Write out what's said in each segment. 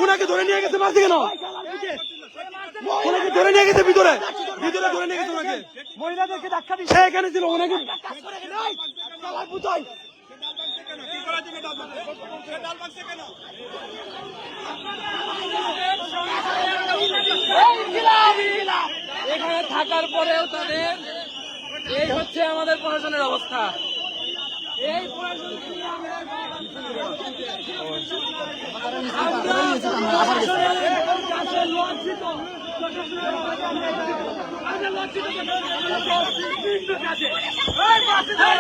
ওনাকে ধরে নিয়ে গেছে, মারছে কেন? ওনাকে ধরে নিয়ে গেছে ভিতরে ধরে নিয়ে গেছে ওনাকে। মহিলাদেরকে ধাক্কা দিচ্ছে, সে এখানে ছিল। ওনাকে এখানে থাকার পরেও তাদের এই হচ্ছে আমাদের প্রশাসনের অবস্থা। এই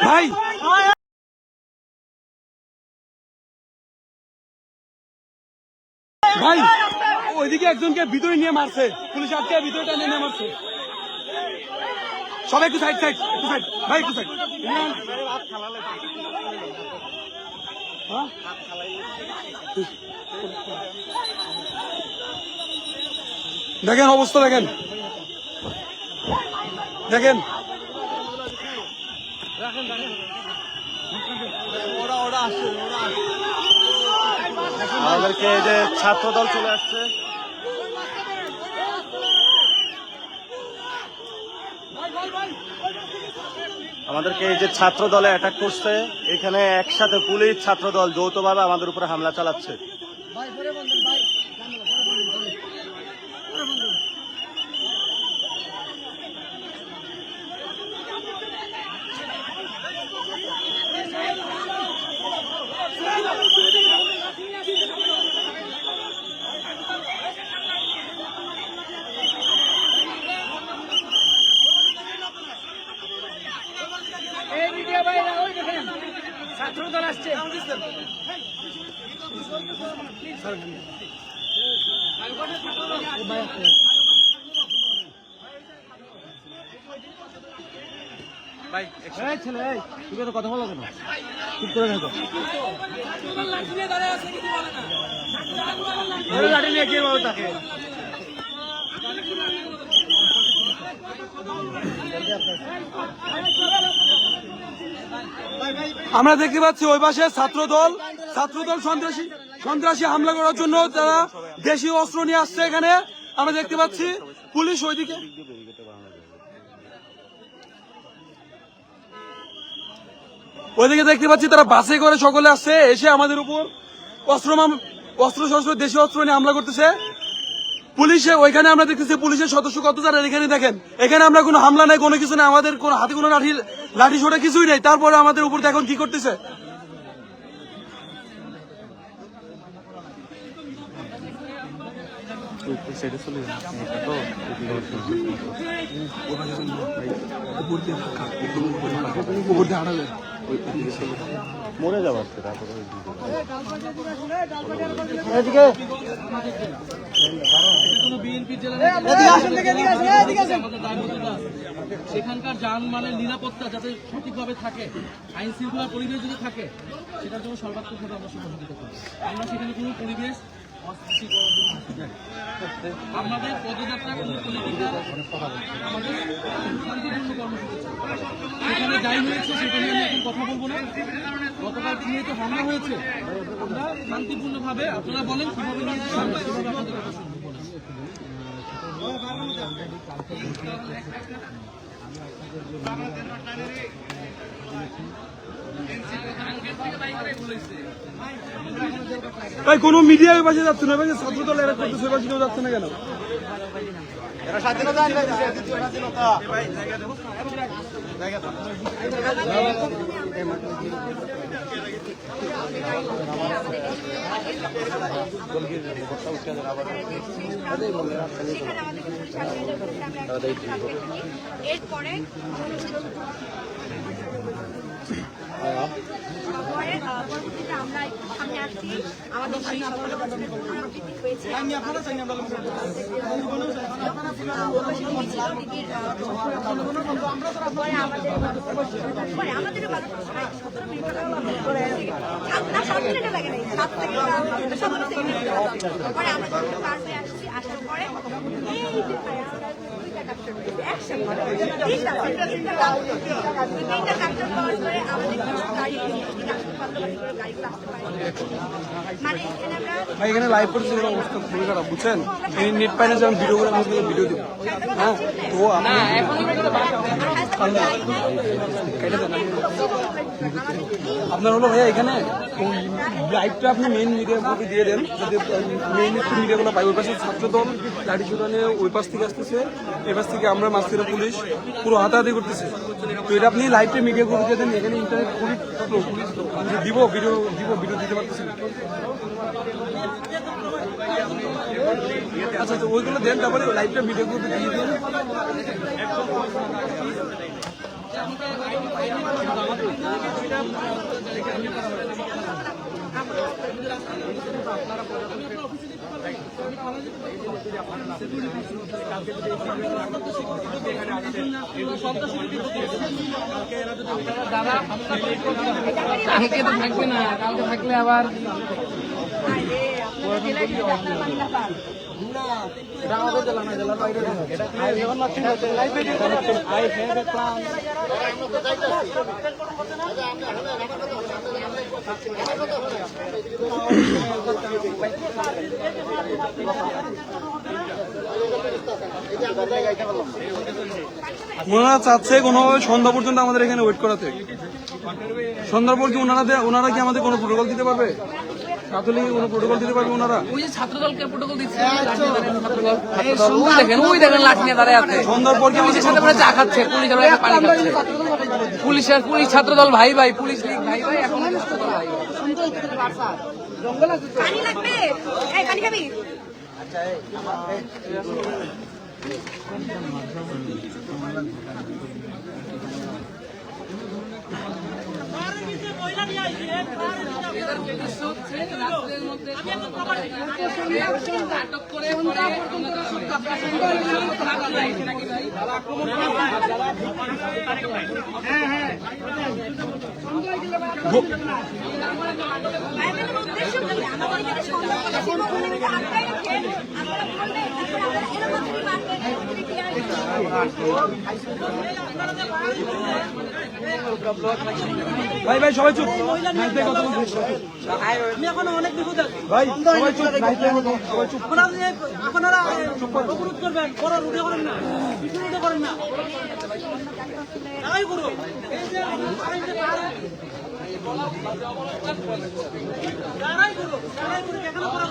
ভাই ভাই ওইদিকে একজনকে ভিতরে নিয়ে মারছে, পুলিশ আজকে ভিতরে নিয়ে মারছে। সবাই একটু সাইড ভাই, একটু সাইড। দেখেন অবস্থা, দেখেন আমাদেরকে যে ছাত্রদল চলে আসছে, আমাদেরকে এই যে ছাত্র দলে অ্যাটাক করছে, এখানে একসাথে পুলিশ ছাত্রদল যৌথভাবে আমাদের উপরে হামলা চালাচ্ছে। ছাত্রদল আসছে। কথা বলো কেন? চুপ করে থাকো। লাঠি নিয়ে কে বলো তাকে? আমরা দেখতে পাচ্ছি ওই পাশে ছাত্রদল সন্ত্রাসী হামলা করার জন্য তারা দেশীয় অস্ত্র নিয়ে আসছে। এখানে আমরা দেখতে পাচ্ছি পুলিশ ওইদিকে দেখতে পাচ্ছি তারা বাসে করে সকলে আসছে, এসে আমাদের উপর অস্ত্র দেশীয় অস্ত্র নিয়ে হামলা করতেছে। পুলিশে ওইখানে আমরা দেখতেছি পুলিশের সদস্য কত যারা, এখানে দেখেন, এখানে আমরা কোনো হামলা নাই, কোনো কিছু নাই, আমাদের কোনো হাতে কোনো লাঠি ছোটা কিছুই নেই, তারপরে আমাদের উপর দেখুন কি করতেছে। মরে যাওয়া তারপরে সেখানকার যানবাহনের নিরাপত্তা যাতে সঠিকভাবে থাকে, আইন শৃঙ্খলা পরিবেশ যদি থাকে, সেটার জন্য সর্বাত্মকভাবে আমরা সহযোগিতা করি। আমরা সেখানে কোনো পরিবেশ অস্থিতি করার জন্য আমাদের পদযাত্রা আমাদের শান্তিপূর্ণ কর্মসূচি। সেখানে যাই হয়েছে সেটা নিয়ে আমি এখন কথা বলবো না। গতকাল যেহেতু হামলা হয়েছে, আমরা শান্তিপূর্ণভাবে, আপনারা বলেন কিভাবে নিয়েছে আমরা সেভাবে আপনাদের কথা শুনবো। তাই কোনো মিডিয়া ওই পাশে যাচ্ছে না, ওই পাশে ছাত্রদল এরা করতেছে, ওই পাশে কেউ যাচ্ছে না কেন? এরপরে পরবর্তীতে আমরা সামনে আসছি, আমাদের হয়েছে আসার পরে কাপড় দিয়েছে একসাথে 3টা কাপড় পাওয়ার পরে আমাদের গাড়ি গাড়িগুলো আসতে পারে মানে ভাই এখানে লাইভ পরিস্থিতির অবস্থা খুবই খারাপ বুঝছেন, এই নেট পাই না যে আমি ভিডিও করে আপনাদের ভিডিও দেবো। হ্যাঁ তো আপনার হলো ভাইয়া এখানে ওই লাইভটা আপনি মেইন মিডিয়া গ্রুপে দিয়ে দেন, যাতে মেইন মিডিয়াগুলো পাই। ওই পাশে ছাত্রদল লাঠি ছোটানে ওই পাশ থেকে আসতেছে, এই পাশ থেকে আমরা মাছ থেকে পুলিশ পুরো হাতাহাতি করতেছে। তো এটা আপনি লাইভটা মিডিয়া গ্রুপে দিয়ে দেন, এখানে ইন্টারনেট খুবই স্লো, দিব ভিডিও দিতে পারতেছি না। আচ্ছা আচ্ছা ওইগুলো দেন, তারপরে লাইভটা ভিডিও গ্রুপে দিয়ে দিন। কালকে তো থাকবে না, কালকে থাকলে আবার ওনারা চাচ্ছে কোনোভাবে সন্ধ্যা পর্যন্ত আমাদের এখানে ওয়েট করাতে। সন্ধ্যার পর কি ওনারা কি আমাদের কোনো প্রোটোকল দিতে পারবে? ছাত্রলীগ কোনো প্রোটোকল দিতে পারবে ওনারা? ওই যে ছাত্রদলকে প্রোটোকল দিচ্ছে, ওই দেখেন লাঠি নিয়ে দাঁড়ায় আছে। সন্ধ্যার পর কি পুলিশের সাথে করে চা খাচ্ছে, পুলিশ আবার একটা পানি খাচ্ছে। পুলিশ ছাত্রদল ভাই ভাই, পুলিশ লীগ ভাই ভাই, এখন ছাত্রদল ভাই ভাই। পানি লাগবে এই পানি খাবি নাটক করে ভাই ভাই সবাই চুপ, ভাই সবাই চুপ, সবাই চুপ। আপনারা অবরোধ করবেন, করার রুটে করেন না, পিছনে রুটে করেন না, তাই করুন। এই যে তারাই করুন, কেন করা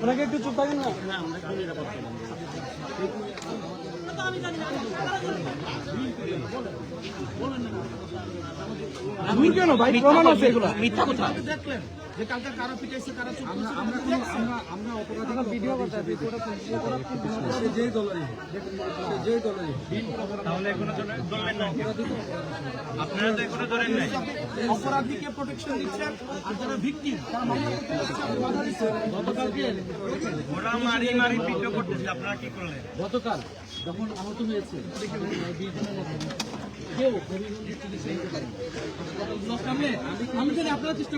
ওনাকে একটু চুপ থাকেন না। আমি কেন ভাই, প্রমাণ আছে এগুলো মিথ্যা কথা। দেখলেন যে কালকে কারা পিটাইছে, কারা চুপ করছে, আমরা অপরাধীকে ভিডিও করতে যেই দলেরই তাহলে কোনো ধরলেন না, আপনারা তো কোনো ধরেন নাই। অপরাধীকে প্রোটেকশন দিচ্ছেন, আর যারা ভিকটিম তারা মামলা করতে যাচ্ছে, বাধা দিচ্ছে। ওরা মারি মারি ভিডিও করতেছে, আপনারা কি করলেন? গতকাল যখন আহত হয়েছে 20 জনের মধ্যে কেউ চিকিৎসা নিতে পারেন। আমি জানি আপনারা চেষ্টা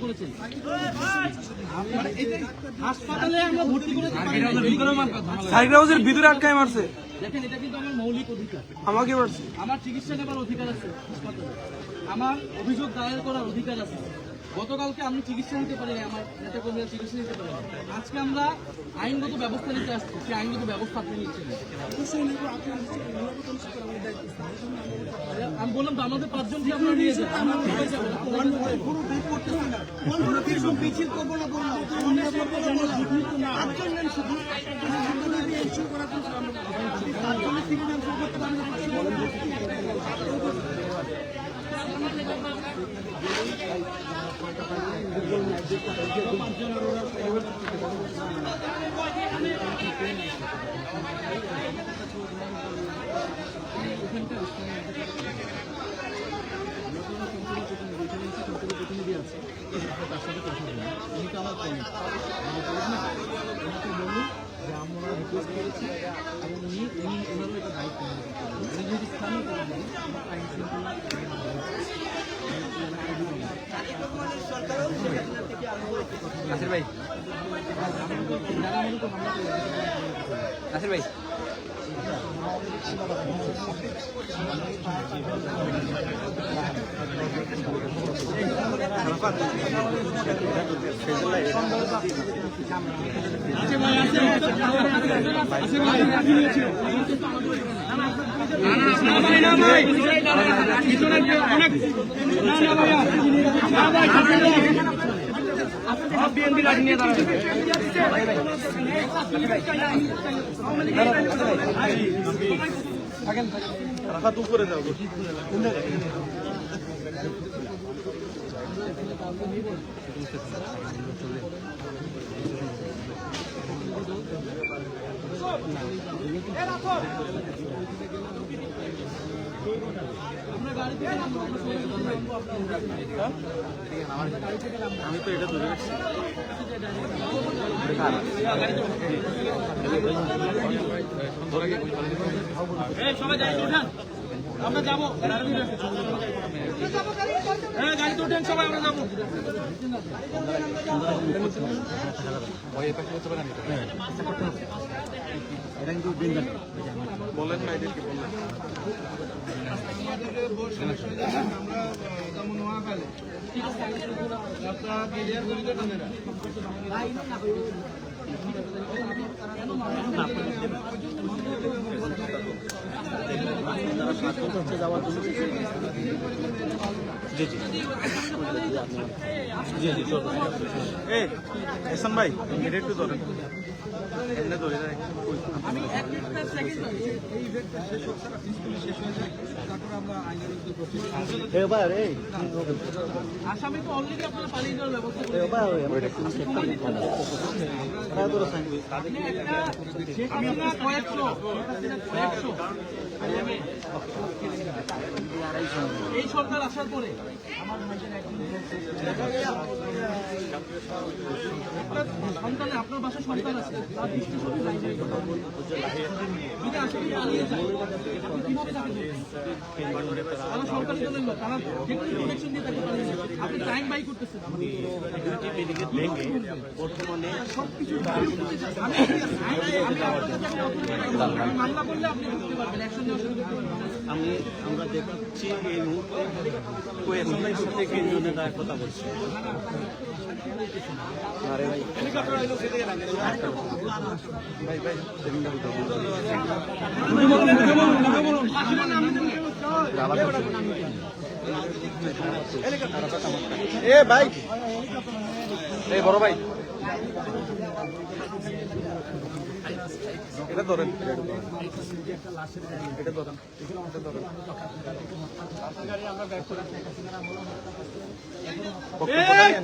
করেছেন, হাসপাতালে আমরা ভর্তি করেছি। সাইকেল হাউসের ভিতরে আটকায় মারছে, দেখেন এটা কিন্তু আমার মৌলিক অধিকার, আমাকে মারছে। আমার চিকিৎসা নেবার অধিকার আছে হাসপাতালে, আমার অভিযোগ দায়ের করার অধিকার আছে। গতকালকে আমি চিকিৎসা নিতে পারি, আমার নেতা কর্মীরা চিকিৎসা নিতে পারি। আজকে আমরা আইনগত ব্যবস্থা নিতে আসছি, সেই আইনগত ব্যবস্থা আপনি নিচ্ছেন। আমি বললাম তো আমাদের 5 জনকে আপনারা নিয়ে যান, আমরা কোথায় যাবো? নাসির ভাই, নাসির ভাই, রাফাত উপরে যাও। আমি তো এটা ধরে রাখছি। সবাই গাড়িতে উঠান, আমরা যাবো। হ্যাঁ, গাড়িতে উঠেন সবাই, আমরা যাবো। বলেন না এদেরকে বললেন। জি জি জি জি এই এহসান ভাই এটা একটু ধরেন, এমনি ধরে রাখ। আমি একটা সেকেন্ড আসামি তো অলরেডি আপনারা পালিয়ে যাওয়ার ব্যবস্থা করে কয়েকশো এই সরকার আসার পরে সন্তানে আপনার বাসায় সন্তান আছে, তার দৃষ্টি শক্তি নাই। যদি আসামি পালিয়ে যায় আপনি কিভাবে তাকে ধরবেন? তারা সরকার দলের লোক, তারা যেকোনো প্রোটেকশন দিয়ে তাকে পালিয়ে যাবে। আপনি টাইম বাই করতেছেন। বর্তমানে সবকিছু আমি মামলা করলে আপনি বুঝতে পারবেন, অ্যাকশন নেওয়া শুরু করতে পারবেন। আমরা দেখছি এই মুহূর্তে কোয়েশন ভাই সাথে কেন্দ্রীয় নেতা কথা বলছে। এ ভাই, এই বড় ভাই, এটা ধরেন, এটা ধরেন,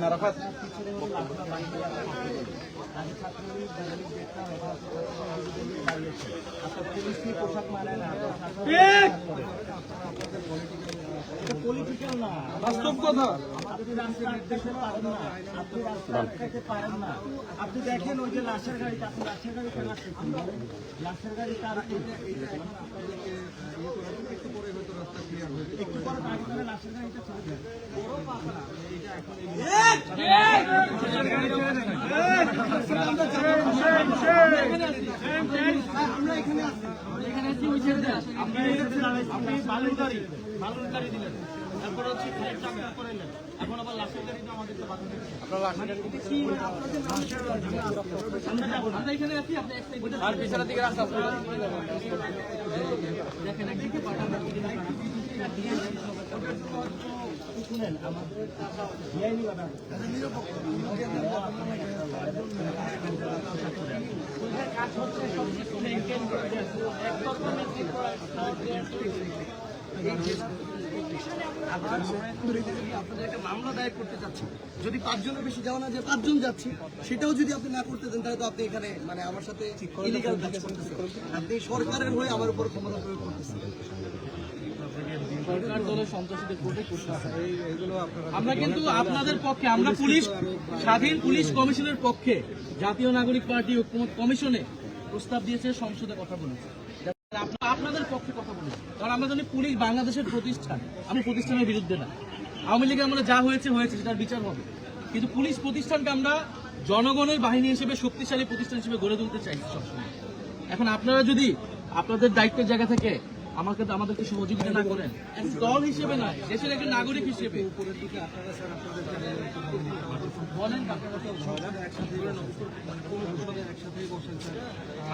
নারাফাত বাস্তব কথা। আপনি দেখেন ওই যে লাশের গাড়িটা, আপনি লাশের গাড়ি কেন আসছেন? লাশের গাড়ি তার একটু পরে গাড়ি করে লাশের গাড়িটা চলে যায়। আমরা এখানে আপনি বালুর গাড়ি দিলেন, তারপরে হচ্ছে করাইলেন, এখন আবার লাশের গাড়িটা আমাদেরকে বাধা দিচ্ছে। আমরা এখানে আছি, আপনি এক সাইড আর পিছনের দিকে রাস্তা দেখেন, একদিকে শুনেন, আমাদের ভিআইনি বাধা কাজ হচ্ছে আপনাদের একটা মামলা দায়ের করতে চাচ্ছি, যদি 5 জনের বেশি যাওয়া না যায়, 5 জন যাচ্ছি, সেটাও যদি আপনি না করতে দেন, তাহলে তো আপনি এখানে মানে আমার সাথে ইলিগাল কাজ করতেছেন। আপনি সরকারের হয়ে আমার উপর ক্ষমতা প্রয়োগ করতেছেন। সরকার দলের সন্ত্রাসীদের প্রতি আমরা কিন্তু আপনাদের পক্ষে, আমরা পুলিশ, স্বাধীন পুলিশ কমিশনের পক্ষে জাতীয় নাগরিক পার্টি ঐক্যমত কমিশনে প্রস্তাব দিয়েছে, সংসদে কথা বলেছে, আপনাদের পক্ষে কথা বলেছে। পুলিশ, কারণ আমরা জানি পুলিশ বাংলাদেশের প্রতিষ্ঠান। আমি প্রতিষ্ঠানের বিরুদ্ধে না, আওয়ামী লীগে আমরা যা হয়েছে সেটার বিচার হবে, কিন্তু পুলিশ প্রতিষ্ঠানকে আমরা জনগণের বাহিনী হিসেবে শক্তিশালী প্রতিষ্ঠান হিসেবে গড়ে তুলতে চাইছি সবসময়। এখন আপনারা যদি আপনাদের দায়িত্বের জায়গা থেকে আমাদেরকে সহযোগিতা না করেন, দল হিসেবে নয়, দেশের একজন নাগরিক হিসেবে বলেন,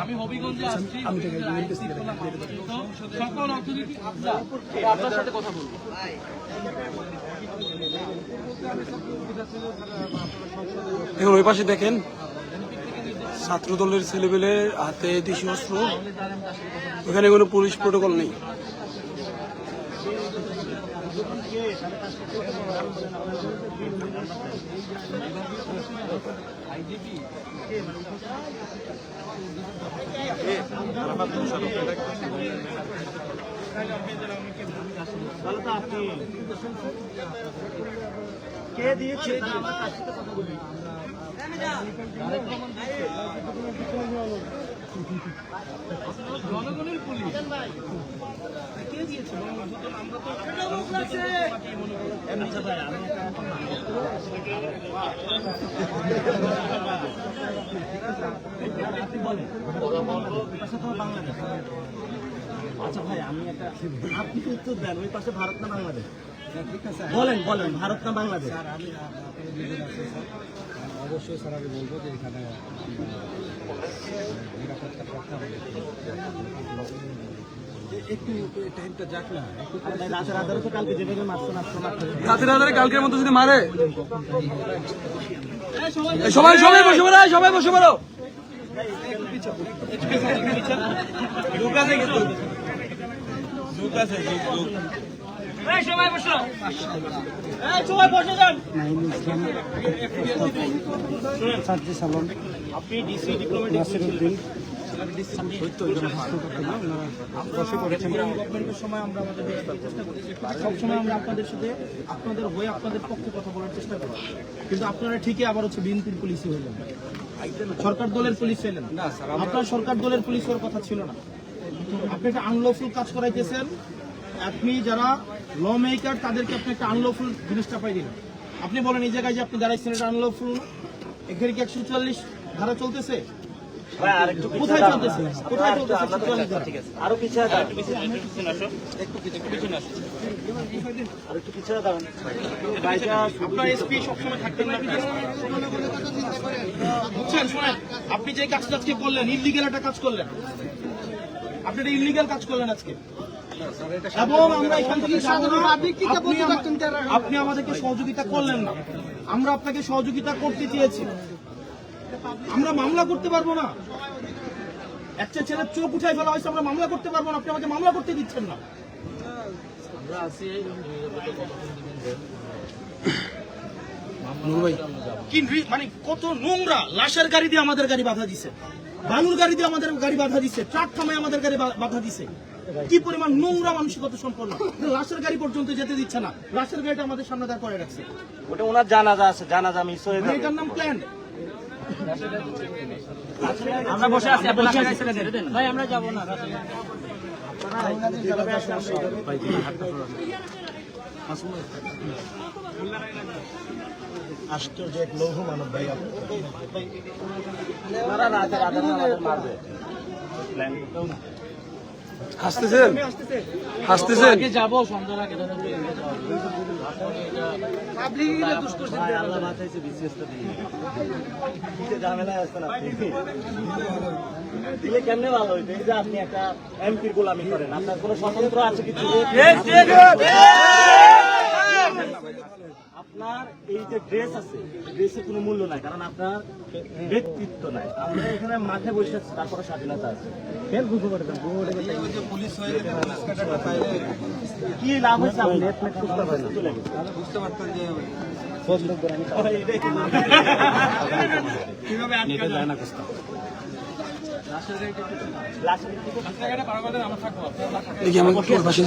আমি হবিগঞ্জে আসছি, সকল অথরিটি আপনার সাথে কথা বলবো। এখন ওই পাশে দেখেন ছাত্র দলের ছেলেপেলে হাতে দেশীয় অস্ত্র, ওখানে কোনো পুলিশ প্রোটোকল নেই। কে দিয়েছে? জনগণের পুলিশ কে দিয়েছে? আচ্ছা ভাই, আমি একটা, আপনি উত্তর দেন, ওই পাশে ভারত না বাংলাদেশ? বলেন বলেন, ভারত না বাংলাদেশ? অবশ্যই স্যার আমি বলবো যে এখানে নিরাপত্তার কথা একটু টাইমটা যাক না, রাতের আধারে তো কালকে যেভাবে মারছেন, রাতের আধারে কালকের মতো যদি মারে, সবাই সবাই বসে পড়ো, সবাই বসে পড়ো। আপনি ডিসি ডিপ্লোমেটিক সময় আমরা আমাদের চেষ্টা করি, সবসময় আমরা আপনাদের সাথে আপনাদের হয়ে আপনাদের পক্ষে কথা বলার চেষ্টা করি, কিন্তু আপনারা ঠিকই আবার হচ্ছে বিএনপির পুলিশই হলেন, সরকার দলের পুলিশ হলেন। আপনার সরকার দলের পুলিশ হওয়ার কথা ছিল না। আপনি একটা আনলফুল কাজ করাইতেছেন। আপনি যারা ল মেকার তাদেরকে আপনি একটা আনলফুল জিনিসটা পাই দিলেন। আপনি বলেন এই জায়গায় যে আপনি দাঁড়াইছেন এটা আনলফুল, এখানে কি 144 ধারা চলতেছে? কোথায় চলতেছে? কোথায় চলতেছে 144 ধারা? আরো পিছিয়ে দাঁড়ান, একটু পিছনে আসুন, আর একটু পিছিয়ে দাঁড়ান। আপনার এসপি সবসময় থাকতেন না, বুঝছেন? শোনেন, আপনি যে কাজটা আজকে করলেন, ইলিগাল একটা কাজ করলেন, আপনি একটা ইলিগাল কাজ করলেন আজকে, এবং আমরা এখান থেকে আপনি আমাদেরকে সহযোগিতা করলেন না। আমরা আপনাকে সহযোগিতা করতে চেয়েছি, আমরা মামলা করতে পারবো না। একটা ছেলের চোখ উঠাই ফেলা হয়েছে, আমরা মামলা করতে পারবো না, আপনি আমাকে মামলা করতে দিচ্ছেন না। মানে কত নোংরা, লাশের গাড়ি দিয়ে আমাদের গাড়ি বাধা দিছে, বালুর গাড়ি দিয়ে আমাদের গাড়ি বাধা দিছে, ট্রাক থামায় আমাদের গাড়ি বাধা দিছে। কি পরিমাণ নোংরা মানসিকতা সম্পন্ন, লাশের গাড়ি পর্যন্ত যেতে দিচ্ছে না, লাশের গাড়িটা আমাদের সামনে দাঁড় করে রাখছে। ওটা ওনার জানাজা আছে, জানাজা মিস হয়ে যাবে। এটার নাম প্ল্যান। আমরা বসে আছি, ভাই আমরা যাবো না। আশ্চর্য এক লৌহ মানব ভাই, আপনারা রাতের আধারে আমাদের মারবে। হাসতেছেন হাসতেছেন আগে যাবো সন্ধ্যার আগে, আল্লাহ বাঁচাইছে, বিসিএসটা দিয়ে ঝামেলায় আসছেন আপনি, দিলে কেমনে ভালো হইতো? এই যে আপনি একটা এমপির গোলামি করেন, আপনার কোনো স্বতন্ত্র আছে কিছু? আপনার এই যে ড্রেস আছে, ড্রেসের কোনো মূল্য নাই, কারণ আপনার ব্যক্তিত্ব নাই। আমরা এখানে মাঠে বসে আছি, তারপরে স্বাধীনতা আছে। কি লাভ হয়েছে? আপনি নেট বুঝতে পারেন, চলে গেছে, বুঝতে পারতেন যে কিভাবে আটকা যায় না কষ্ট। দেখি আমার পাশে